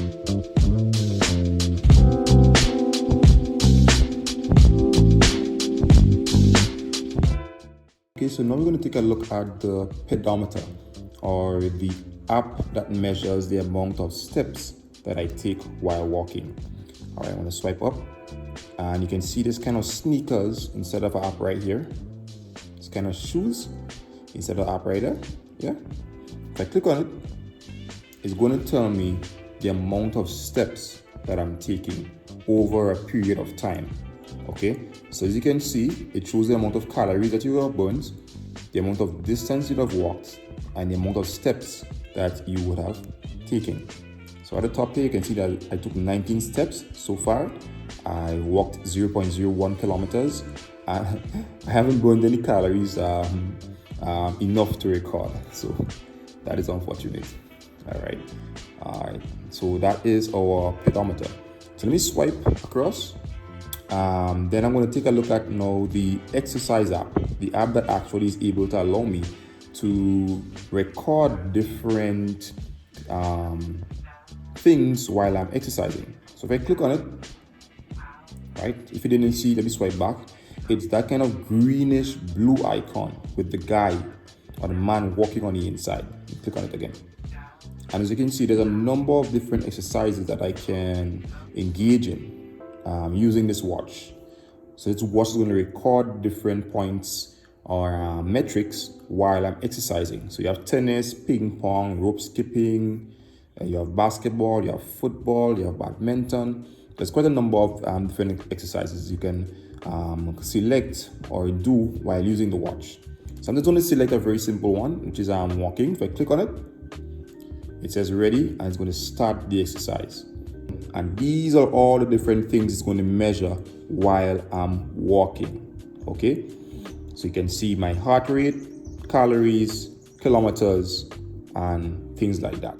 Okay, so now we're going to take a look at the pedometer, or the app that measures the amount of steps that I take while walking. All right, I'm going to swipe up, and you can see this kind of sneakers instead of an app right here. This kind of shoes instead of app right there. Yeah. If I click on it, it's going to tell me the amount of steps that I'm taking over a period of time. Okay, so as you can see, it shows the amount of calories that you have burned, the amount of distance you have walked, and the amount of steps that you would have taken. So at the top here, you can see that I took 19 steps so far. I walked 0.01 kilometers, and I haven't burned any calories enough to record. So that is unfortunate. All right. So that is our pedometer. So let me swipe across. Then I'm going to take a look at now the exercise app, the app that actually is able to allow me to record different things while I'm exercising. So if I click on it, right, if you didn't see, let me swipe back. It's that kind of greenish blue icon with the guy or the man walking on the inside. Click on it again. And as you can see, there's a number of different exercises that I can engage in using this watch. So this watch is going to record different points or metrics while I'm exercising. So you have tennis, ping pong, rope skipping, you have basketball, you have football, you have badminton. There's quite a number of different exercises you can select or do while using the watch. So I'm just going to select a very simple one, which is walking. If I click on it, it says ready, and it's going to start the exercise. And these are all the different things it's going to measure while I'm walking. Okay, so you can see my heart rate, calories, kilometers, and things like that.